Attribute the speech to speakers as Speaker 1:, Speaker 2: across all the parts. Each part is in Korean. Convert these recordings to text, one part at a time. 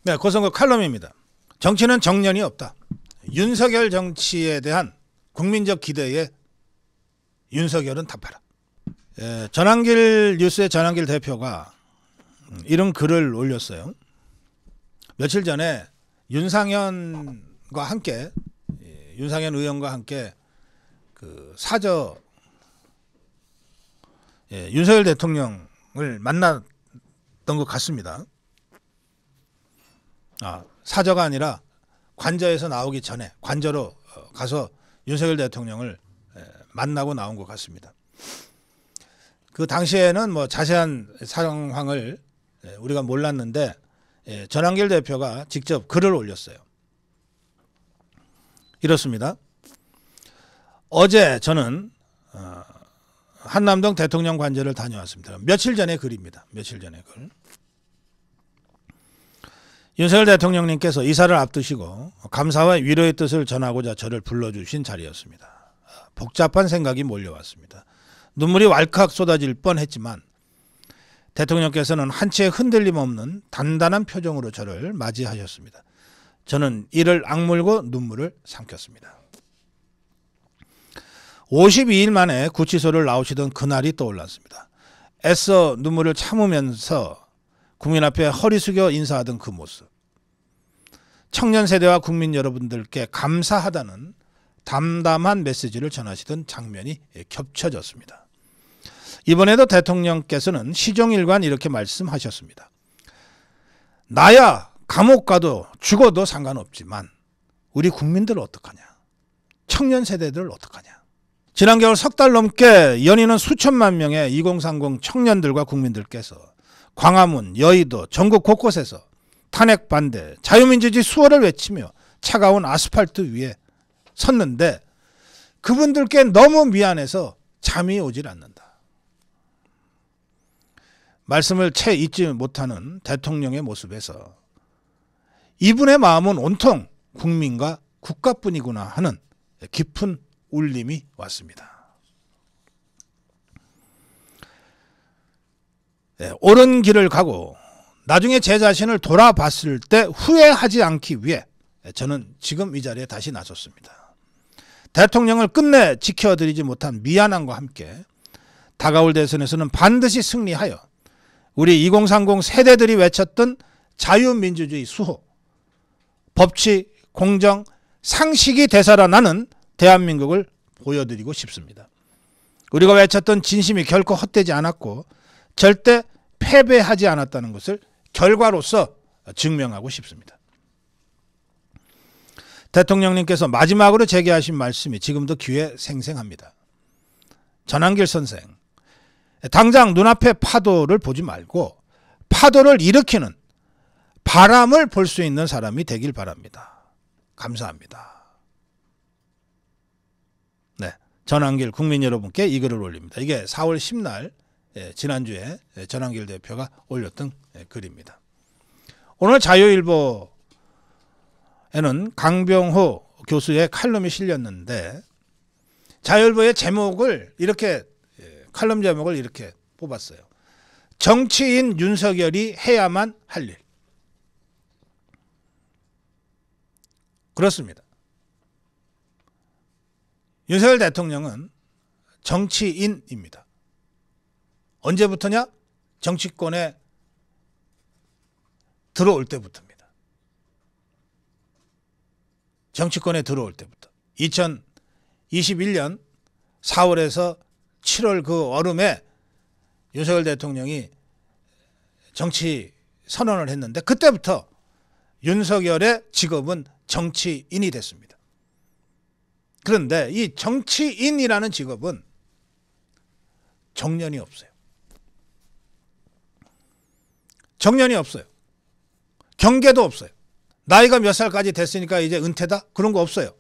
Speaker 1: 네, 고성급 칼럼입니다. 정치는 정년이 없다. 윤석열 정치에 대한 국민적 기대에 윤석열은 답하라. 전환길 뉴스의 전환길 대표가 이런 글을 올렸어요. 며칠 전에 윤상현과 함께, 윤상현 의원과 함께 그 사저 윤석열 대통령을 만났던 것 같습니다. 사저가 아니라 관저에서 나오기 전에 관저로 가서 윤석열 대통령을 만나고 나온 것 같습니다. 그 당시에는 뭐 자세한 상황을 우리가 몰랐는데 전환길 대표가 직접 글을 올렸어요. 이렇습니다. 어제 저는 한남동 대통령 관저를 다녀왔습니다. 며칠 전의 글입니다. 며칠 전의 글. 윤석열 대통령님께서 이사를 앞두시고 감사와 위로의 뜻을 전하고자 저를 불러주신 자리였습니다. 복잡한 생각이 몰려왔습니다. 눈물이 왈칵 쏟아질 뻔했지만 대통령께서는 한치의 흔들림 없는 단단한 표정으로 저를 맞이하셨습니다. 저는 이를 악물고 눈물을 삼켰습니다. 52일 만에 구치소를 나오시던 그날이 떠올랐습니다. 애써 눈물을 참으면서 국민 앞에 허리 숙여 인사하던 그 모습. 청년 세대와 국민 여러분들께 감사하다는 담담한 메시지를 전하시던 장면이 겹쳐졌습니다. 이번에도 대통령께서는 시종일관 이렇게 말씀하셨습니다. 나야 감옥 가도 죽어도 상관없지만 우리 국민들 어떡하냐? 청년 세대들 어떡하냐? 지난 겨울 석 달 넘게 연이은 수천만 명의 2030 청년들과 국민들께서 광화문, 여의도, 전국 곳곳에서 탄핵 반대, 자유민주주의 수호를 외치며 차가운 아스팔트 위에 섰는데 그분들께 너무 미안해서 잠이 오질 않는다. 말씀을 채 잊지 못하는 대통령의 모습에서 이분의 마음은 온통 국민과 국가뿐이구나 하는 깊은 울림이 왔습니다. 옳은 길을 가고 나중에 제 자신을 돌아봤을 때 후회하지 않기 위해 저는 지금 이 자리에 다시 나섰습니다. 대통령을 끝내 지켜드리지 못한 미안함과 함께 다가올 대선에서는 반드시 승리하여 우리 2030 세대들이 외쳤던 자유민주주의 수호, 법치, 공정, 상식이 되살아나는 대한민국을 보여드리고 싶습니다. 우리가 외쳤던 진심이 결코 헛되지 않았고 절대 패배하지 않았다는 것을 결과로서 증명하고 싶습니다. 대통령님께서 마지막으로 제게 하신 말씀이 지금도 귀에 생생합니다. 전환길 선생, 당장 눈앞의 파도를 보지 말고 파도를 일으키는 바람을 볼 수 있는 사람이 되길 바랍니다. 감사합니다. 네, 전환길 국민 여러분께 이 글을 올립니다. 이게 4월 10날 지난주에 전환길 대표가 올렸던 글입니다. 오늘 자유일보에는 강병호 교수의 칼럼이 실렸는데 자유일보의 제목을 이렇게 칼럼 제목을 이렇게 뽑았어요. 정치인 윤석열이 해야만 할 일. 그렇습니다. 윤석열 대통령은 정치인입니다. 언제부터냐? 정치권에 들어올 때부터입니다. 정치권에 들어올 때부터. 2021년 4월에서 7월 그 얼음에 윤석열 대통령이 정치 선언을 했는데 그때부터 윤석열의 직업은 정치인이 됐습니다. 그런데 이 정치인이라는 직업은 정년이 없어요. 정년이 없어요. 경계도 없어요. 나이가 몇 살까지 됐으니까 이제 은퇴다? 그런 거 없어요.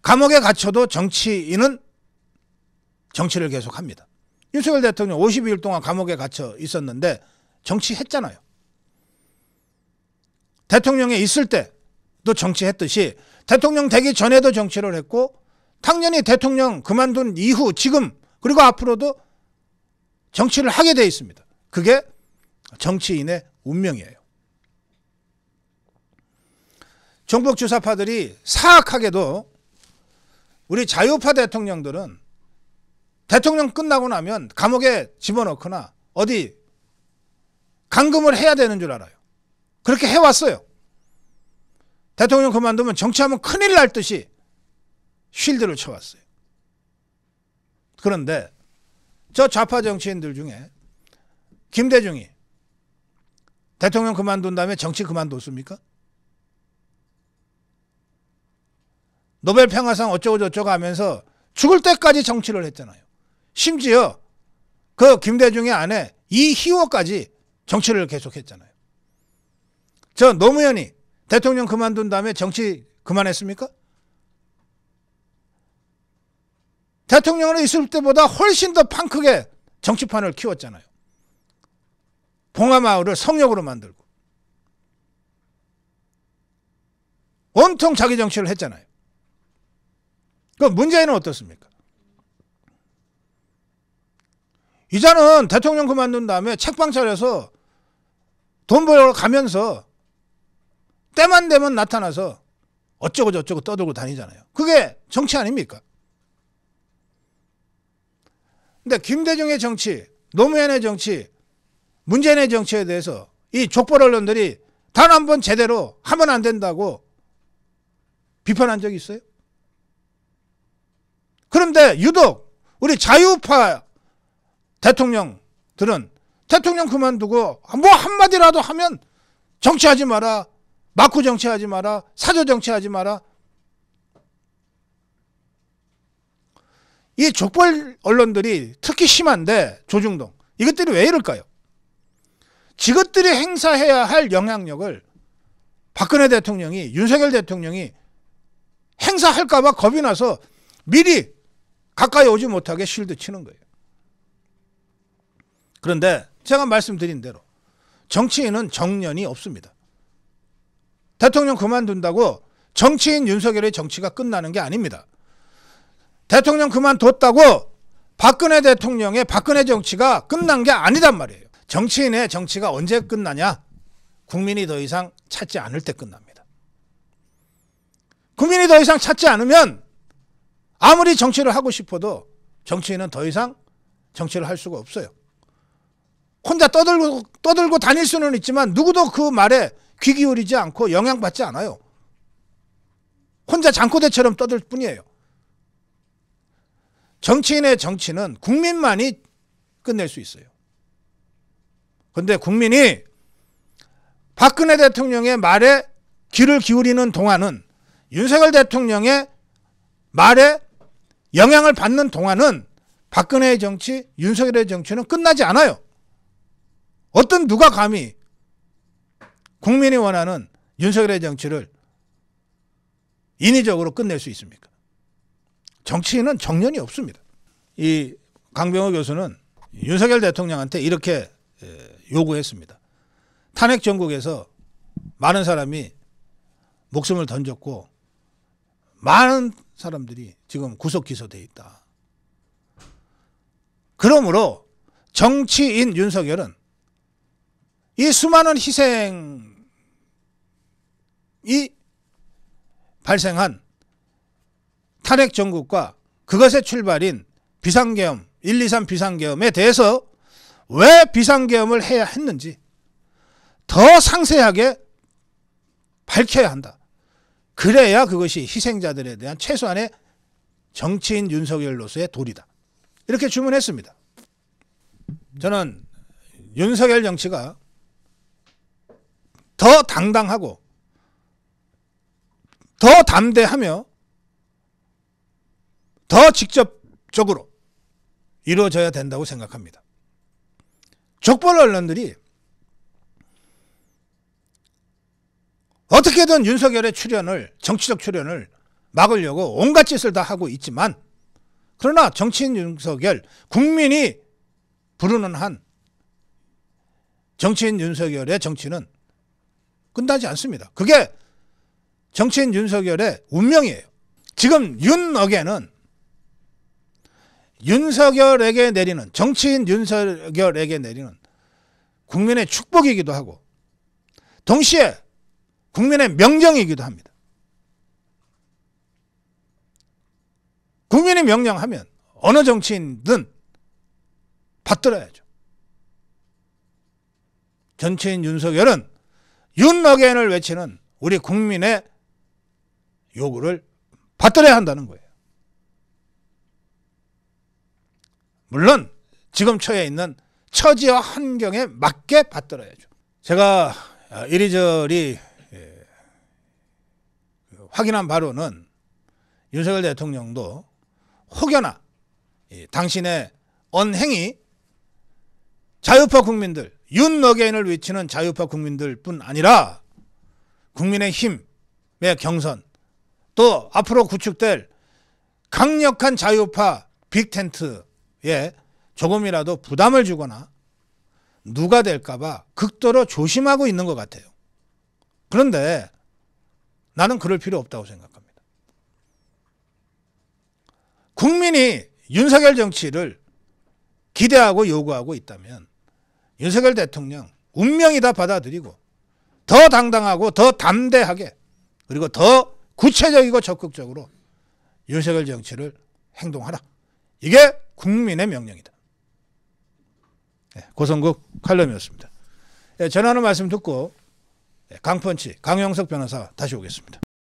Speaker 1: 감옥에 갇혀도 정치인은 정치를 계속합니다. 윤석열 대통령 52일 동안 감옥에 갇혀 있었는데 정치했잖아요. 대통령에 있을 때도 정치했듯이 대통령 되기 전에도 정치를 했고 당연히 대통령 그만둔 이후 지금 그리고 앞으로도 정치를 하게 돼 있습니다. 그게 정치인의 운명이에요. 종북 주사파들이 사악하게도 우리 자유파 대통령들은 대통령 끝나고 나면 감옥에 집어넣거나 어디 감금을 해야 되는 줄 알아요. 그렇게 해왔어요. 대통령 그만두면 정치하면 큰일 날 듯이 쉴드를 쳐왔어요. 그런데 저 좌파 정치인들 중에 김대중이 대통령 그만둔 다음에 정치 그만뒀습니까? 노벨 평화상 어쩌고 저쩌고 하면서 죽을 때까지 정치를 했잖아요. 심지어 그 김대중의 아내 이희호까지 정치를 계속했잖아요. 저 노무현이 대통령 그만둔 다음에 정치 그만했습니까? 대통령으로 있을 때보다 훨씬 더 판 크게 정치판을 키웠잖아요. 봉하마을을 성역으로 만들고 온통 자기 정치를 했잖아요. 그 문재인은 어떻습니까? 이자는 대통령 그만둔 다음에 책방 차려서 돈 벌어 가면서 때만 되면 나타나서 어쩌고 저쩌고 떠들고 다니잖아요. 그게 정치 아닙니까? 근데 김대중의 정치, 노무현의 정치, 문재인의 정치에 대해서 이 족벌 언론들이 단 한 번 제대로 하면 안 된다고 비판한 적이 있어요? 그런데 유독 우리 자유파 대통령들은 대통령 그만두고 뭐 한마디라도 하면 정치하지 마라, 마쿠 정치하지 마라, 사저 정치하지 마라. 이 족벌 언론들이 특히 심한데 조중동 이것들이 왜 이럴까요? 지것들이 행사해야 할 영향력을 박근혜 대통령이 윤석열 대통령이 행사할까 봐 겁이 나서 미리 가까이 오지 못하게 쉴드 치는 거예요. 그런데 제가 말씀드린 대로 정치인은 정년이 없습니다. 대통령 그만둔다고 정치인 윤석열의 정치가 끝나는 게 아닙니다. 대통령 그만뒀다고 박근혜 대통령의 박근혜 정치가 끝난 게 아니단 말이에요. 정치인의 정치가 언제 끝나냐? 국민이 더 이상 찾지 않을 때 끝납니다. 국민이 더 이상 찾지 않으면 아무리 정치를 하고 싶어도 정치인은 더 이상 정치를 할 수가 없어요. 혼자 떠들고 다닐 수는 있지만 누구도 그 말에 귀 기울이지 않고 영향받지 않아요. 혼자 장코대처럼 떠들 뿐이에요. 정치인의 정치는 국민만이 끝낼 수 있어요. 그런데 국민이 박근혜 대통령의 말에 귀를 기울이는 동안은, 윤석열 대통령의 말에 영향을 받는 동안은 박근혜의 정치, 윤석열의 정치는 끝나지 않아요. 어떤 누가 감히 국민이 원하는 윤석열의 정치를 인위적으로 끝낼 수 있습니까? 정치인은 정년이 없습니다. 이 강병호 교수는 윤석열 대통령한테 이렇게 요구했습니다. 탄핵 정국에서 많은 사람이 목숨을 던졌고 많은 사람들이 지금 구속 기소돼 있다. 그러므로 정치인 윤석열은 이 수많은 희생이 발생한 탄핵 정국과 그것의 출발인 비상계엄, 1.23 비상계엄에 대해서 왜 비상계엄을 해야 했는지 더 상세하게 밝혀야 한다. 그래야 그것이 희생자들에 대한 최소한의 정치인 윤석열로서의 도리다. 이렇게 주문했습니다. 저는 윤석열 정치가 더 당당하고 더 담대하며 더 직접적으로 이루어져야 된다고 생각합니다. 족벌 언론들이 어떻게든 윤석열의 출연을, 정치적 출연을 막으려고 온갖 짓을 다 하고 있지만, 그러나 정치인 윤석열, 국민이 부르는 한 정치인 윤석열의 정치는 끝나지 않습니다. 그게 정치인 윤석열의 운명이에요. 지금 윤어게는 윤석열에게 내리는, 정치인 윤석열에게 내리는 국민의 축복이기도 하고 동시에 국민의 명령이기도 합니다. 국민이 명령하면 어느 정치인든 받들어야죠. 정치인 윤석열은 윤어게인을 외치는 우리 국민의 요구를 받들어야 한다는 거예요. 물론 지금 처해 있는 처지와 환경에 맞게 받들어야죠. 제가 이리저리 확인한 바로는 윤석열 대통령도 혹여나 당신의 언행이 자유파 국민들, 윤어게인을 외치는 자유파 국민들뿐 아니라 국민의힘의 경선, 또 앞으로 구축될 강력한 자유파 빅텐트에 조금이라도 부담을 주거나 누가 될까봐 극도로 조심하고 있는 것 같아요. 그런데 나는 그럴 필요 없다고 생각합니다. 국민이 윤석열 정치를 기대하고 요구하고 있다면 윤석열 대통령 운명이다 받아들이고 더 당당하고 더 담대하게 그리고 더 구체적이고 적극적으로 윤석열 정치를 행동하라. 이게 국민의 명령이다. 고성국 칼럼이었습니다. 전하는 말씀 듣고 강펀치 강영석 변호사 다시 오겠습니다.